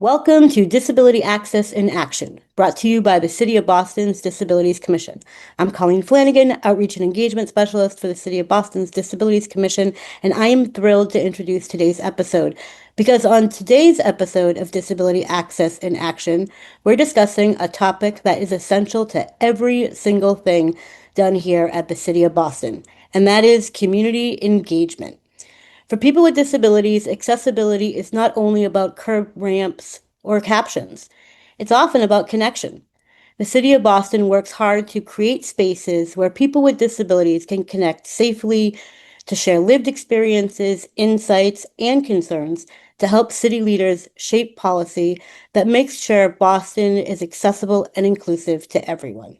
Welcome to Disability Access in Action, brought to you by the City of Boston's Disabilities Commission. I'm Colleen Flanagan, Outreach and Engagement Specialist for the City of Boston's Disabilities Commission, and I am thrilled to introduce today's episode because on today's episode of Disability Access in Action, we're discussing a topic that is essential to every single thing done here at the City of Boston, and that is community engagement. For people with disabilities, accessibility is not only about curb ramps or captions. It's often about connection. The City of Boston works hard to create spaces where people with disabilities can connect safely, to share lived experiences, insights, and concerns to help city leaders shape policy that makes sure Boston is accessible and inclusive to everyone.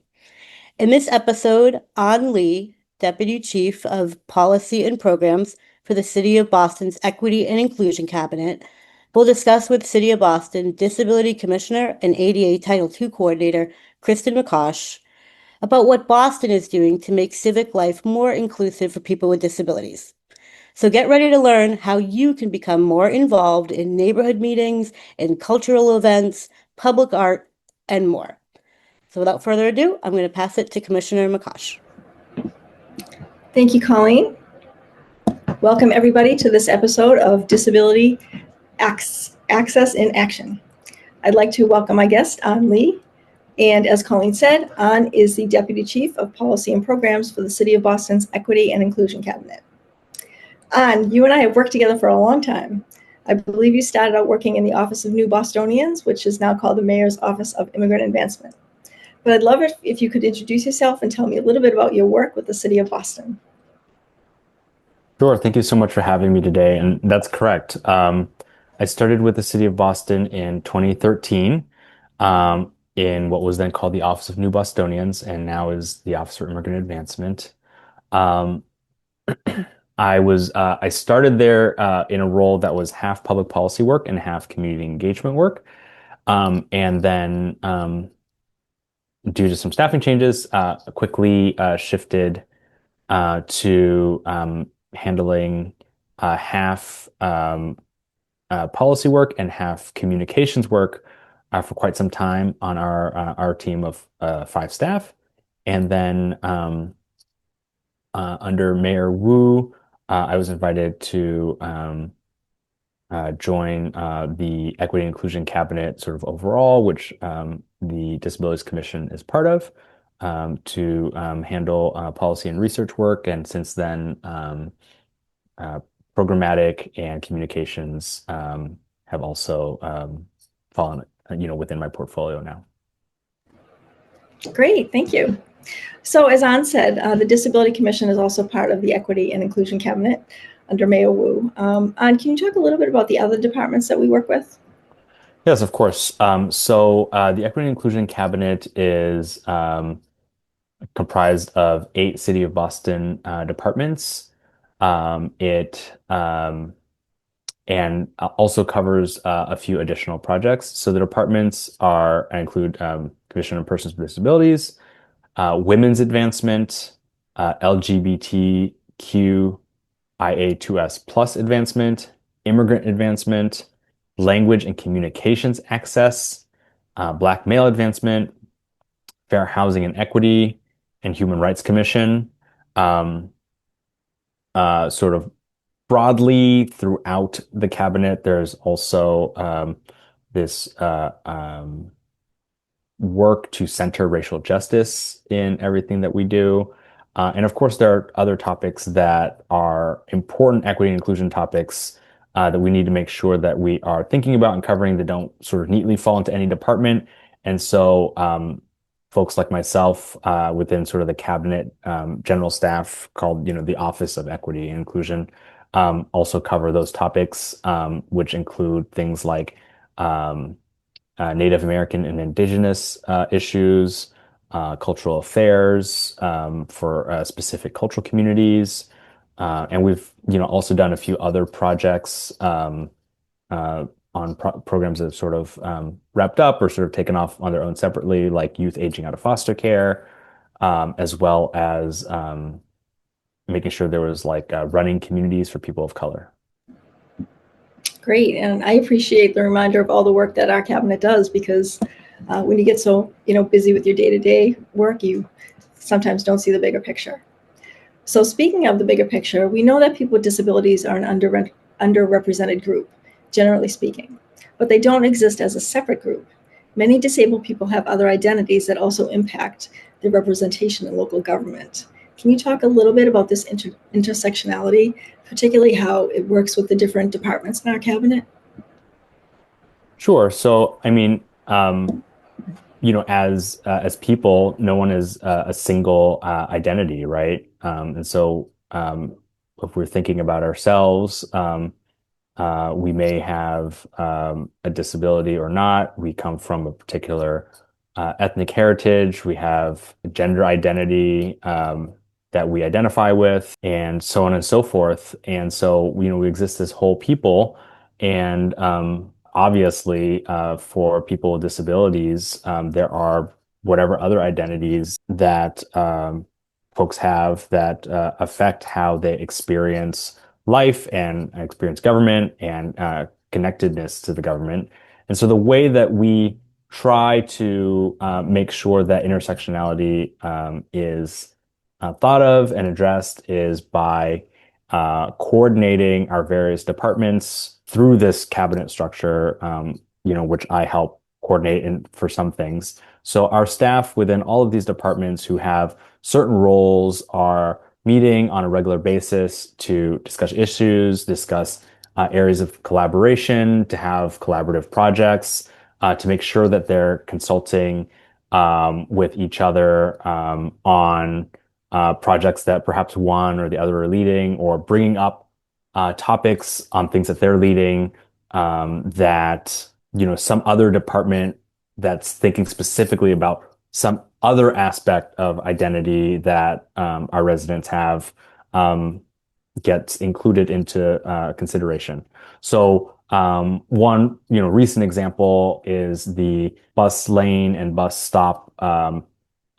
In this episode, An Lee, Deputy Chief of Policy and Programs for the City of Boston's Equity and Inclusion Cabinet, will discuss with City of Boston Disability Commissioner and ADA Title II Coordinator Kristen McCosh about what Boston is doing to make civic life more inclusive for people with disabilities. So get ready to learn how you can become more involved in neighborhood meetings, in cultural events, public art, and more. So without further ado, I'm going to pass it to Commissioner McCosh. Thank you, Colleen. Welcome, everybody, to this episode of Disability Access in Action. I'd like to welcome my guest, An Lee. And as Colleen said, An is the Deputy Chief of Policy and Programs for the City of Boston's Equity and Inclusion Cabinet. An, you and I have worked together for a long time. I believe you started out working in the Office of New Bostonians, which is now called the Mayor's Office of Immigrant Advancement. But I'd love it if you could introduce yourself and tell me a little bit about your work with the City of Boston. Sure. Thank you so much for having me today. And that's correct. I started with the City of Boston in 2013 in what was then called the Office of New Bostonians and now is the Office for Immigrant Advancement. Um, I started there in a role that was half public policy work and half community engagement work. And then due to some staffing changes, quickly shifted to handling half policy work and half communications work for quite some time on our team of 5 staff. And then under Mayor Wu, I was invited to join the Equity and Inclusion Cabinet sort of overall, which the Disabilities Commission is part of, to handle policy and research work. And since then, programmatic and communications have also fallen, within my portfolio now. Great, thank you. So as An said, the Disability Commission is also part of the Equity and Inclusion Cabinet under Mayor Wu. An, can you talk a little bit about the other departments that we work with? Yes, of course. So the Equity and Inclusion Cabinet is comprised of 8 City of Boston departments. It and also covers a few additional projects. So the departments include Commission on Persons with Disabilities, Women's Advancement, LGBTQIA2S plus advancement, Immigrant Advancement, Language and Communications Access, Black Male Advancement, Fair Housing and Equity, and Human Rights Commission. Sort of broadly throughout the cabinet, there's also this work to center racial justice in everything that we do. And of course, there are other topics that are important equity and inclusion topics that we need to make sure that we are thinking about and covering that don't sort of neatly fall into any department. And so folks like myself within sort of the cabinet general staff called, the Office of Equity and Inclusion also cover those topics, which include things like Native American and Indigenous issues, cultural affairs for specific cultural communities. And we've, also done a few other projects on programs that have sort of wrapped up or sort of taken off on their own separately, like youth aging out of foster care, as well as making sure there was like running communities for people of color. Great, and I appreciate the reminder of all the work that our cabinet does, because when you get so busy with your day-to-day work, you sometimes don't see the bigger picture. So speaking of the bigger picture, we know that people with disabilities are an underrepresented group, generally speaking, but they don't exist as a separate group. Many disabled people have other identities that also impact their representation in local government. Can you talk a little bit about this intersectionality, particularly how it works with the different departments in our cabinet? Sure. So, I mean, as people, no one is a single identity, right? And so, if we're thinking about ourselves, we may have a disability or not. We come from a particular ethnic heritage. We have a gender identity that we identify with, and so on and so forth. And so, we exist as whole people. And obviously, for people with disabilities, there are whatever other identities that folks have that affect how they experience life and experience government and connectedness to the government. And so the way that we try to make sure that intersectionality is thought of and addressed is by coordinating our various departments through this cabinet structure, which I help coordinate for some things. So our staff within all of these departments who have certain roles are meeting on a regular basis to discuss issues, discuss areas of collaboration, to have collaborative projects, to make sure that they're consulting with each other on projects that perhaps one or the other are leading, or bringing up topics on things that they're leading that some other department that's thinking specifically about some other aspect of identity that our residents have gets included into consideration. So one recent example is the bus lane and bus stop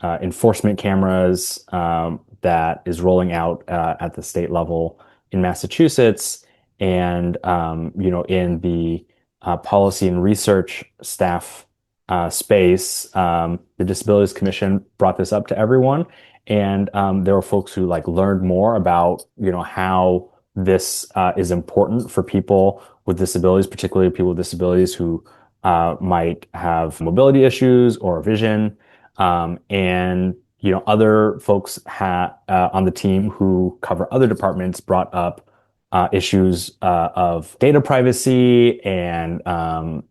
enforcement cameras that is rolling out at the state level in Massachusetts, and in the policy and research staff space, the Disabilities Commission brought this up to everyone, and there were folks who learned more about how this is important for people with disabilities, particularly people with disabilities who might have mobility issues or vision, and other folks on the team who cover other departments brought up issues of data privacy and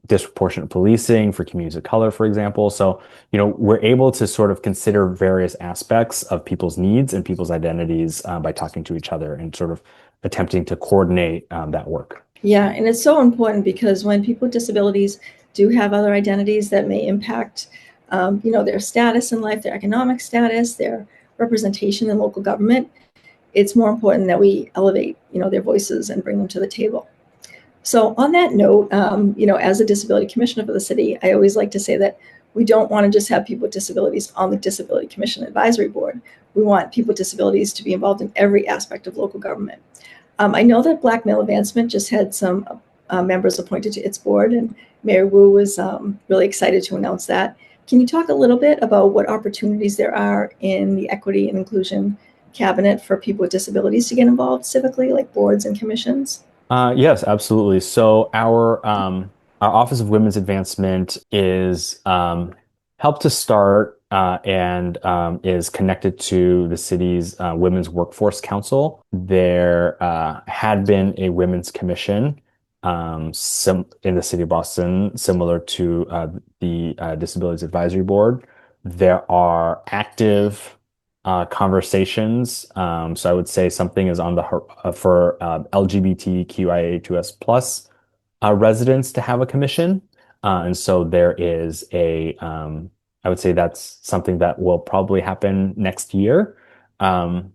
disproportionate policing for communities of color, for example. So, we're able to sort of consider various aspects of people's needs and people's identities by talking to each other and sort of attempting to coordinate that work. Yeah, and it's so important because when people with disabilities do have other identities that may impact, their status in life, their economic status, their representation in local government, it's more important that we elevate, their voices and bring them to the table. So on that note, as a disability commissioner for the city, I always like to say that we don't want to just have people with disabilities on the Disability Commission Advisory Board. We want people with disabilities to be involved in every aspect of local government. I know that Black Male Advancement just had some members appointed to its board, and Mayor Wu was really excited to announce that. Can you talk a little bit about what opportunities there are in the equity and inclusion cabinet for people with disabilities to get involved civically, like boards and commissions? Yes, absolutely. So our Office of Women's Advancement is helped to start and is connected to the city's Women's Workforce Council. There had been a women's commission in the city of Boston, similar to the Disabilities Advisory Board. There are active conversations. So I would say something is on the for LGBTQIA2S plus residents to have a commission. And so there is I would say that's something that will probably happen next year. Immigrant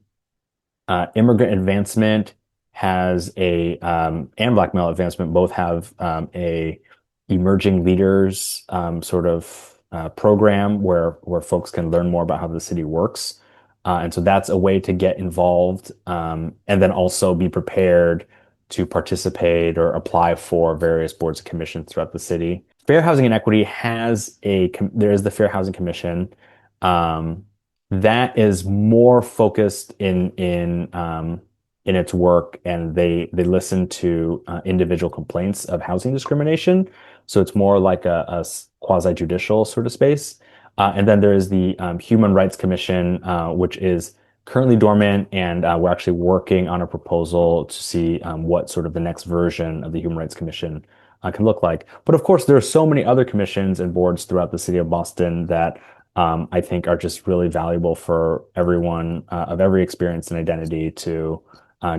Advancement has and Black Male Advancement both have a emerging leaders sort of program where folks can learn more about how the city works. And so that's a way to get involved and then also be prepared to participate or apply for various boards and commissions throughout the city. Fair Housing and Equity there is the Fair Housing Commission. That is more focused in its work, and they listen to individual complaints of housing discrimination. So it's more like a quasi-judicial sort of space. And then there is the Human Rights Commission, which is currently dormant, and we're actually working on a proposal to see what sort of the next version of the Human Rights Commission can look like. But of course, there are so many other commissions and boards throughout the city of Boston that I think are just really valuable for everyone of every experience and identity to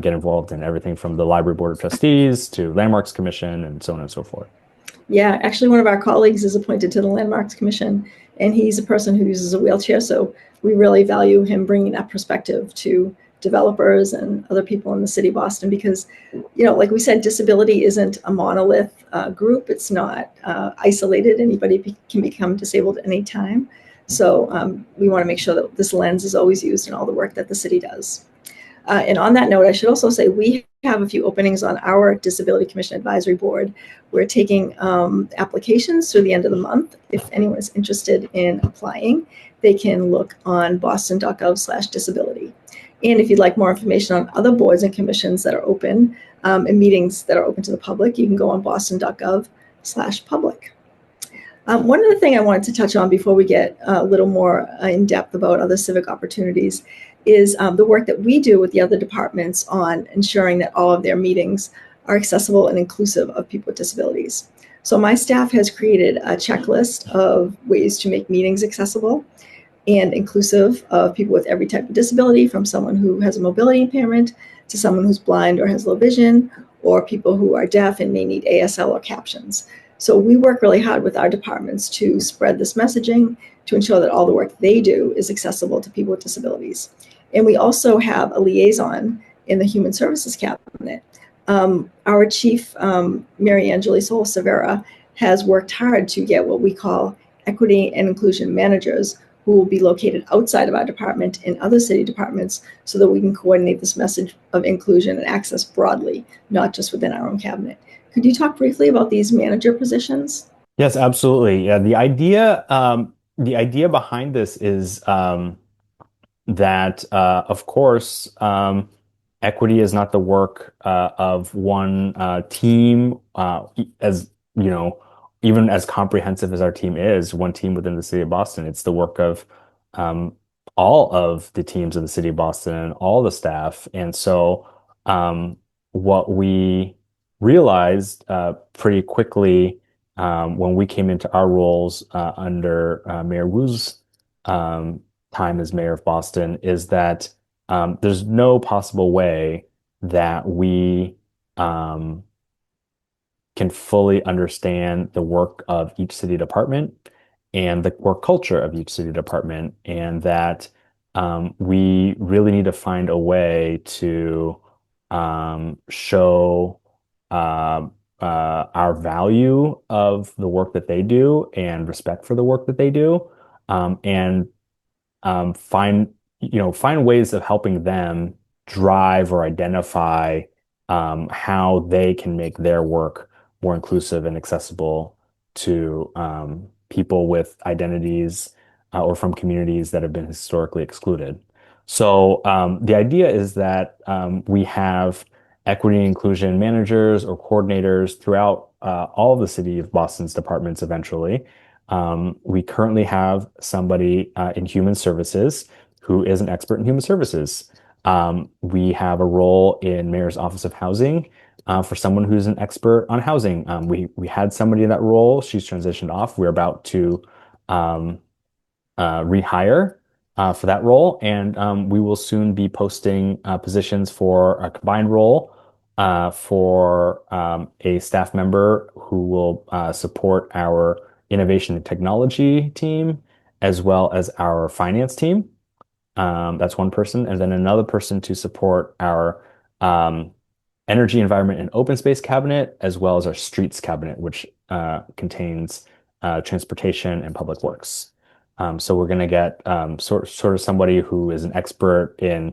get involved in, everything from the Library Board of Trustees to Landmarks Commission and so on and so forth. Yeah, actually, one of our colleagues is appointed to the Landmarks Commission, and he's a person who uses a wheelchair. So we really value him bringing that perspective to developers and other people in the city of Boston, because, like we said, disability isn't a monolith group. It's not isolated. Anybody can become disabled at any time. So we want to make sure that this lens is always used in all the work that the city does. And on that note, I should also say we have a few openings on our Disability Commission Advisory Board. We're taking applications through the end of the month. If anyone is interested in applying, they can look on boston.gov/disability. And if you'd like more information on other boards and commissions that are open and meetings that are open to the public, you can go on boston.gov/public. One other thing I wanted to touch on before we get a little more in depth about other civic opportunities is the work that we do with the other departments on ensuring that all of their meetings are accessible and inclusive of people with disabilities. So my staff has created a checklist of ways to make meetings accessible and inclusive of people with every type of disability, from someone who has a mobility impairment to someone who's blind or has low vision, or people who are deaf and may need ASL or captions. So we work really hard with our departments to spread this messaging, to ensure that all the work they do is accessible to people with disabilities. And we also have a liaison in the Human Services Cabinet. Our chief, Mary Angeli Sol Severa, has worked hard to get what we call equity and inclusion managers, who will be located outside of our department in other city departments, so that we can coordinate this message of inclusion and access broadly, not just within our own cabinet. Could you talk briefly about these manager positions? Yes, absolutely. Yeah, the idea behind this is that, of course, equity is not the work of one team, as even as comprehensive as our team is, one team within the city of Boston. It's the work of all of the teams of the city of Boston and all the staff. And so, what we realized pretty quickly when we came into our roles under Mayor Wu's time as mayor of Boston is that there's no possible way that we can fully understand the work of each city department and the work culture of each city department, and that we really need to find a way to show our value of the work that they do and respect for the work that they do, and find ways of helping them drive or identify how they can make their work more inclusive and accessible to people with identities or from communities that have been historically excluded. So the idea is that we have equity and inclusion managers or coordinators throughout all of the city of Boston's departments eventually. We currently have somebody in human services who is an expert in human services. We have a role in Mayor's Office of Housing for someone who's an expert on housing. We had somebody in that role. She's transitioned off. We're about to rehire for that role, and we will soon be posting positions for a combined role for a staff member who will support our innovation and technology team, as well as our finance team. That's one person. And then another person to support our energy, environment, and open space cabinet, as well as our streets cabinet, which contains transportation and public works. So we're going to get sort of somebody who is an expert in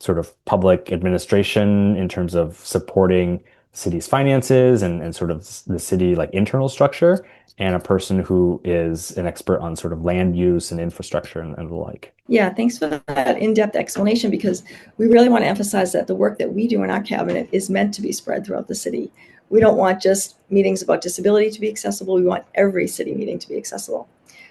sort of public administration in terms of supporting city's finances and sort of the city like internal structure, and a person who is an expert on sort of land use and infrastructure and the like. Yeah, thanks for that in-depth explanation, because we really want to emphasize that the work that we do in our cabinet is meant to be spread throughout the city. We don't want just meetings about disability to be accessible. We want every city meeting to be accessible.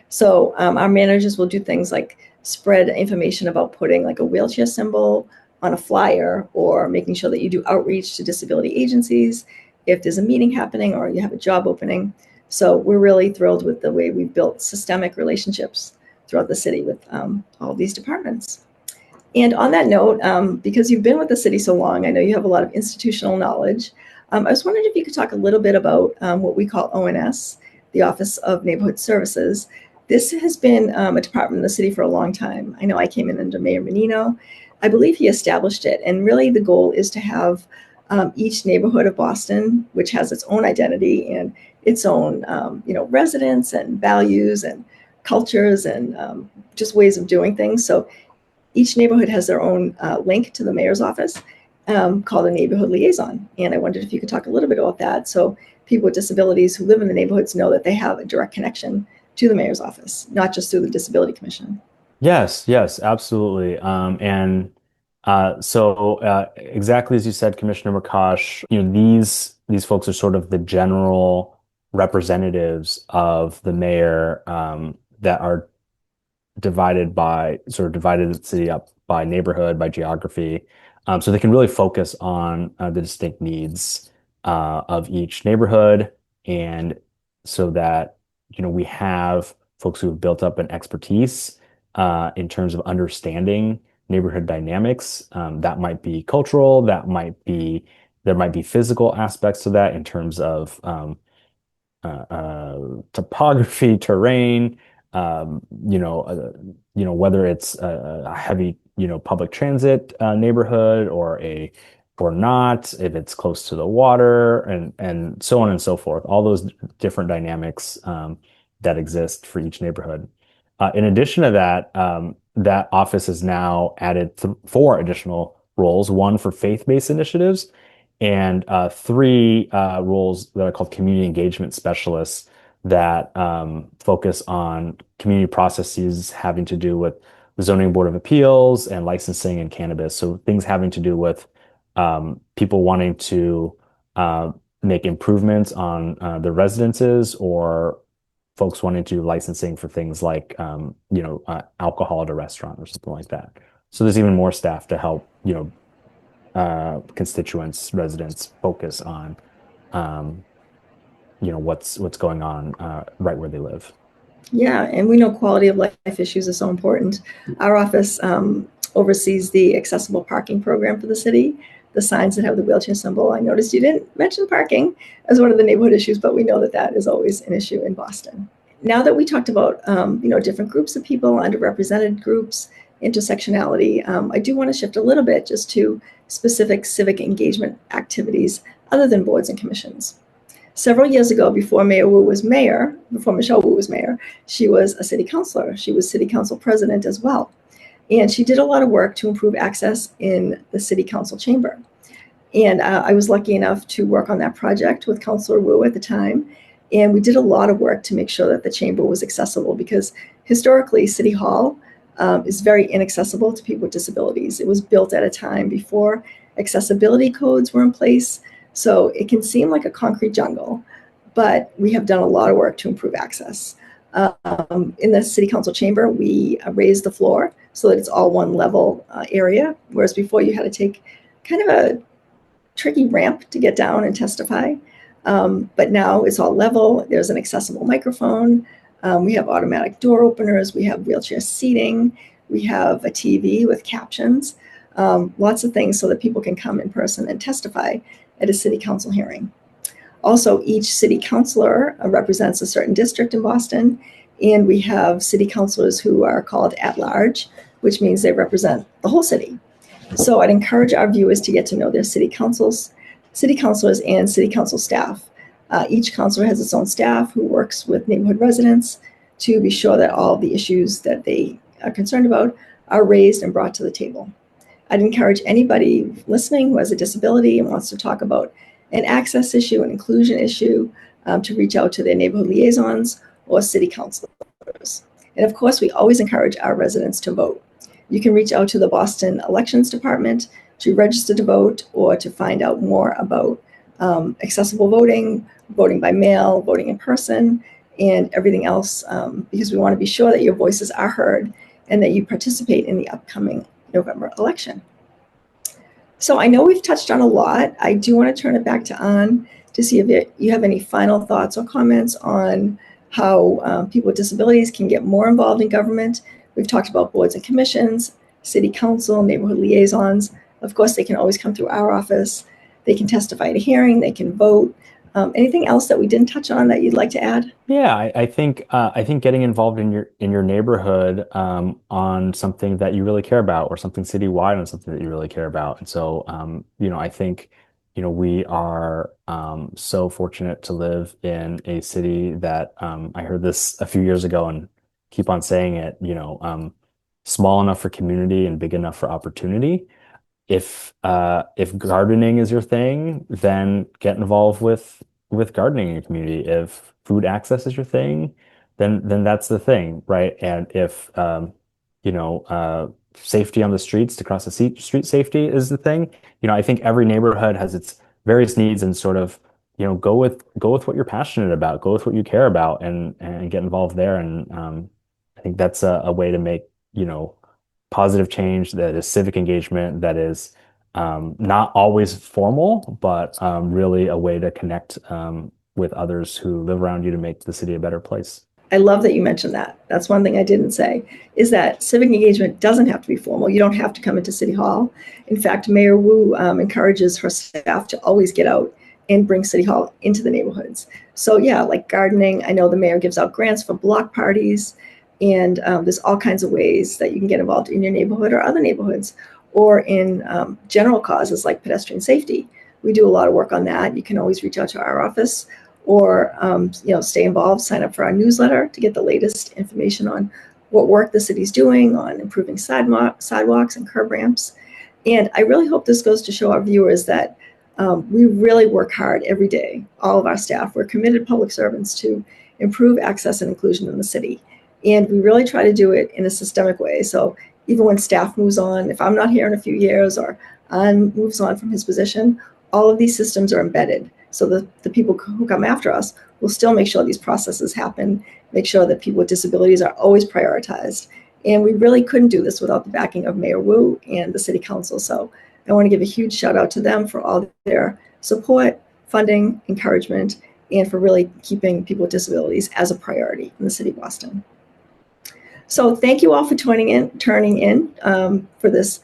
So our managers will do things like spread information about putting like a wheelchair symbol on a flyer, or making sure that you do outreach to disability agencies if there's a meeting happening or you have a job opening. So we're really thrilled with the way we've built systemic relationships throughout the city with all these departments. And on that note, because you've been with the city so long, I know you have a lot of institutional knowledge. I was wondering if you could talk a little bit about what we call ONS, the Office of Neighborhood Services. This has been a department in the city for a long time. I know I came in under Mayor Menino. I believe he established it. And really the goal is to have each neighborhood of Boston, which has its own identity and its own residents and values and cultures and just ways of doing things. So each neighborhood has their own link to the mayor's office called a neighborhood liaison. And I wondered if you could talk a little bit about that, so people with disabilities who live in the neighborhoods know that they have a direct connection to the mayor's office, not just through the Disability Commission. Yes, yes, absolutely. Exactly as you said, Commissioner McCosh, these folks are sort of the general representatives of the mayor, that are divided the city up by neighborhood, by geography. So they can really focus on the distinct needs of each neighborhood. And so that, we have folks who have built up an expertise in terms of understanding neighborhood dynamics. That might be cultural, there might be physical aspects to that in terms of topography, terrain, whether it's a heavy, public transit neighborhood or not, if it's close to the water, and so on and so forth. All those different dynamics that exist for each neighborhood. In addition to that, that office has now added 4 additional roles: one for faith-based initiatives, and 3 roles that are called community engagement specialists that focus on community processes having to do with the Zoning Board of Appeals and licensing and cannabis. So things having to do with people wanting to make improvements on their residences, or folks wanting to do licensing for things like alcohol at a restaurant or something like that. So there's even more staff to help constituents, residents focus on what's going on right where they live. Yeah, and we know quality of life issues are so important. Our office oversees the accessible parking program for the city, the signs that have the wheelchair symbol. I noticed you didn't mention parking as one of the neighborhood issues, but we know that that is always an issue in Boston. Now that we talked about different groups of people, underrepresented groups, intersectionality, I do want to shift a little bit just to specific civic engagement activities other than boards and commissions. Several years ago, before Michelle Wu was mayor, she was a city councilor. She was city council president as well. And she did a lot of work to improve access in the city council chamber. And I was lucky enough to work on that project with Councilor Wu at the time. And we did a lot of work to make sure that the chamber was accessible, because historically, City Hall is very inaccessible to people with disabilities. It was built at a time before accessibility codes were in place. So it can seem like a concrete jungle, but we have done a lot of work to improve access. In the city council chamber, we raised the floor so that it's all one level area, whereas before you had to take kind of a tricky ramp to get down and testify. But now it's all level. There's an accessible microphone. We have automatic door openers. We have wheelchair seating. We have a TV with captions, lots of things so that people can come in person and testify at a city council hearing. Also, each city councilor represents a certain district in Boston, and we have city councilors who are called at large, which means they represent the whole city. So I'd encourage our viewers to get to know their city councilors, and city council staff. Each councilor has its own staff who works with neighborhood residents to be sure that all the issues that they are concerned about are raised and brought to the table. I'd encourage anybody listening who has a disability and wants to talk about an access issue, an inclusion issue, to reach out to their neighborhood liaisons or city councilors. And of course, we always encourage our residents to vote. You can reach out to the Boston Elections Department to register to vote or to find out more about accessible voting, voting by mail, voting in person, and everything else, because we want to be sure that your voices are heard and that you participate in the upcoming November election. So I know we've touched on a lot. I do want to turn it back to Ann to see if you have any final thoughts or comments on how people with disabilities can get more involved in government. We've talked about boards and commissions, city council, neighborhood liaisons. Of course, they can always come through our office. They can testify at a hearing, they can vote. Anything else that we didn't touch on that you'd like to add? Yeah, I think getting involved in your neighborhood on something that you really care about, or something citywide on something that you really care about. And so I think we are so fortunate to live in a city that I heard this a few years ago and keep on saying it, small enough for community and big enough for opportunity. If gardening is your thing, then get involved with gardening in your community. If food access is your thing, then that's the thing, right? And if safety on the streets, to cross the street safety is the thing, I think every neighborhood has its various needs, and sort of go with what you're passionate about, go with what you care about, and get involved there. And I think that's a way to make positive change that is civic engagement, that is not always formal, but really a way to connect with others who live around you to make the city a better place. I love that you mentioned that. That's one thing I didn't say, is that civic engagement doesn't have to be formal. You don't have to come into City Hall. In fact, Mayor Wu encourages her staff to always get out and bring City Hall into the neighborhoods. So yeah, like gardening, I know the mayor gives out grants for block parties, and there's all kinds of ways that you can get involved in your neighborhood or other neighborhoods, or in general causes like pedestrian safety. We do a lot of work on that. You can always reach out to our office, or stay involved, sign up for our newsletter to get the latest information on what work the city's doing on improving sidewalks and curb ramps. And I really hope this goes to show our viewers that we really work hard every day, all of our staff. We're committed public servants to improve access and inclusion in the city. And we really try to do it in a systemic way. So even when staff moves on, if I'm not here in a few years, or An moves on from his position, all of these systems are embedded. So the people who come after us will still make sure these processes happen, make sure that people with disabilities are always prioritized. And we really couldn't do this without the backing of Mayor Wu and the City Council. So I want to give a huge shout out to them for all their support, funding, encouragement, and for really keeping people with disabilities as a priority in the city of Boston. So thank you all for turning in for this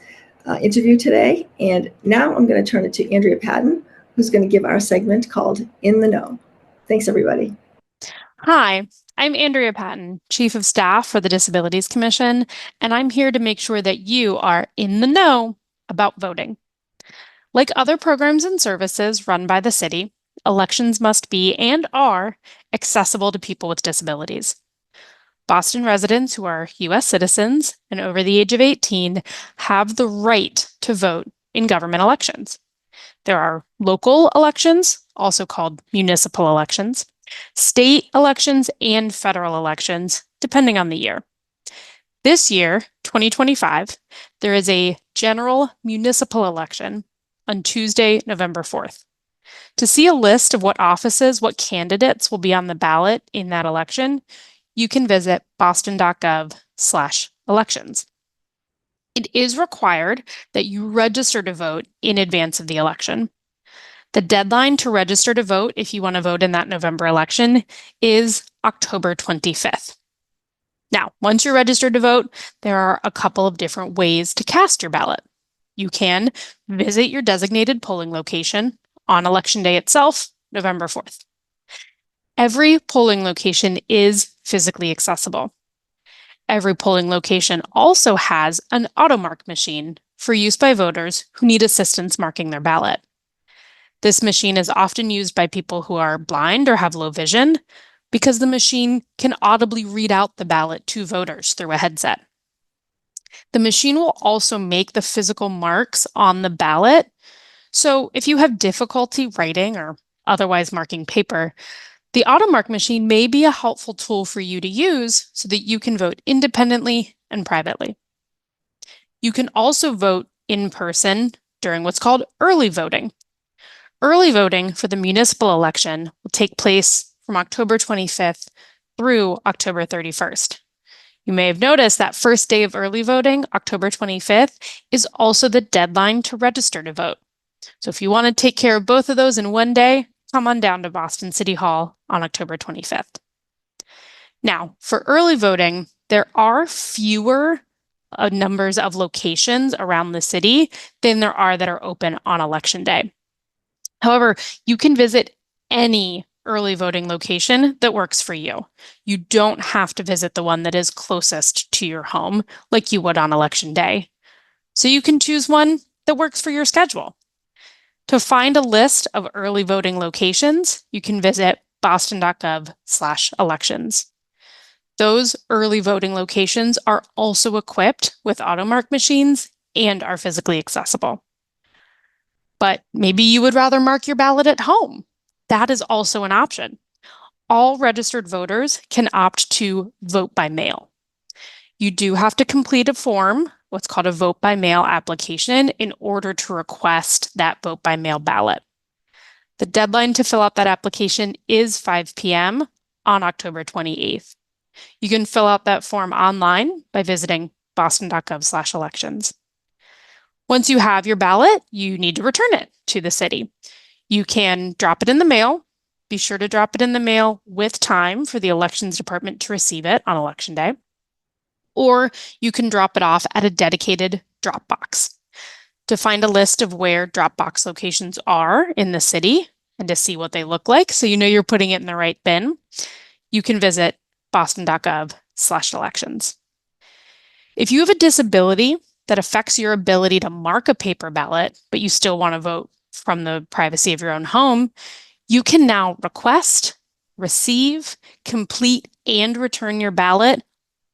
interview today. And now I'm going to turn it to Andrea Patton, who's going to give our segment called In the Know. Thanks, everybody. Hi, I'm Andrea Patton, Chief of Staff for the Disabilities Commission, and I'm here to make sure that you are in the know about voting. Like other programs and services run by the city, elections must be and are accessible to people with disabilities. Boston residents who are U.S. citizens and over the age of 18 have the right to vote in government elections. There are local elections, also called municipal elections, state elections, and federal elections, depending on the year. This year, 2025, there is a general municipal election on Tuesday, November 4th. To see a list of what candidates will be on the ballot in that election, you can visit boston.gov/elections. It is required that you register to vote in advance of the election. The deadline to register to vote, if you want to vote in that November election, is October 25th. Now, once you're registered to vote, there are a couple of different ways to cast your ballot. You can visit your designated polling location on election day itself, November 4th. Every polling location is physically accessible. Every polling location also has an automark machine for use by voters who need assistance marking their ballot. This machine is often used by people who are blind or have low vision because the machine can audibly read out the ballot to voters through a headset. The machine will also make the physical marks on the ballot So if you have difficulty writing or otherwise marking paper, the AutoMark machine may be a helpful tool for you to use so that you can vote independently and privately. You can also vote in person during what's called early voting. Early voting for the municipal election will take place from October 25th through October 31st. You may have noticed that first day of early voting, October 25th, is also the deadline to register to vote. So if you want to take care of both of those in one day, come on down to Boston City Hall on October 25th. Now, for early voting, there are fewer numbers of locations around the city than there are that are open on election day. However, you can visit any early voting location that works for you. You don't have to visit the one that is closest to your home like you would on election day. So you can choose one that works for your schedule. To find a list of early voting locations, you can visit boston.gov/elections. Those early voting locations are also equipped with AutoMark machines and are physically accessible. But maybe you would rather mark your ballot at home. That is also an option. All registered voters can opt to vote by mail. You do have to complete a form, what's called a vote by mail application, in order to request that vote by mail ballot. The deadline to fill out that application is 5 p.m. on October 28th. You can fill out that form online by visiting boston.gov/elections. Once you have your ballot, you need to return it to the city. You can drop it in the mail. Be sure to drop it in the mail with time for the elections department to receive it on election day. Or you can drop it off at a dedicated drop box. To find a list of where drop box locations are in the city and to see what they look like so you know you're putting it in the right bin, you can visit boston.gov/elections. If you have a disability that affects your ability to mark a paper ballot, but you still want to vote from the privacy of your own home, you can now request, receive, complete, and return your ballot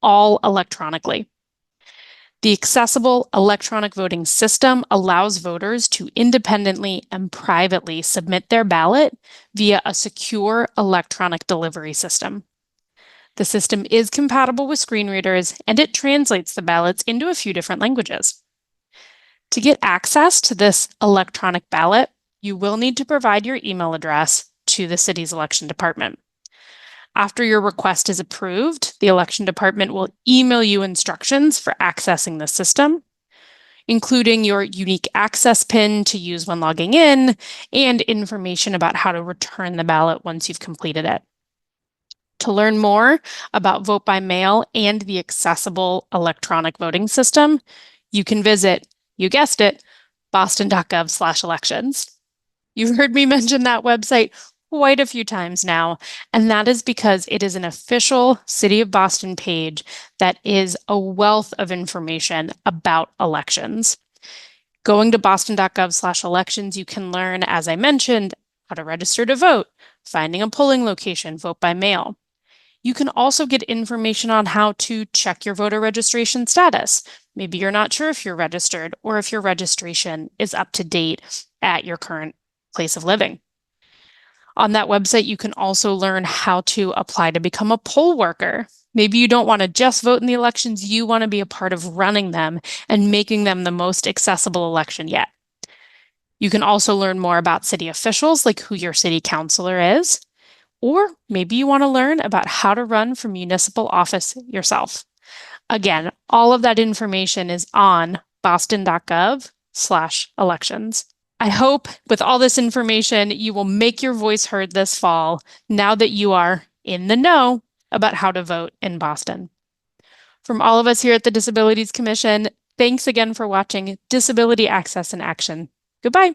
all electronically. The accessible electronic voting system allows voters to independently and privately submit their ballot via a secure electronic delivery system. The system is compatible with screen readers, and it translates the ballots into a few different languages. To get access to this electronic ballot, you will need to provide your email address to the city's election department. After your request is approved, the election department will email you instructions for accessing the system, including your unique access PIN to use when logging in and information about how to return the ballot once you've completed it. To learn more about vote by mail and the accessible electronic voting system, you can visit, you guessed it, boston.gov/elections. You've heard me mention that website quite a few times now, and that is because it is an official City of Boston page that is a wealth of information about elections. Going to boston.gov/elections, you can learn, as I mentioned, how to register to vote, finding a polling location, vote by mail. You can also get information on how to check your voter registration status. Maybe you're not sure if you're registered or if your registration is up to date at your current place of living. On that website, you can also learn how to apply to become a poll worker. Maybe you don't want to just vote in the elections, you want to be a part of running them and making them the most accessible election yet. You can also learn more about city officials, like who your city councilor is, or maybe you want to learn about how to run for municipal office yourself. Again, all of that information is on boston.gov/elections. I hope with all this information, you will make your voice heard this fall now that you are in the know about how to vote in Boston. From all of us here at the Disabilities Commission, thanks again for watching Disability Access in Action. Goodbye.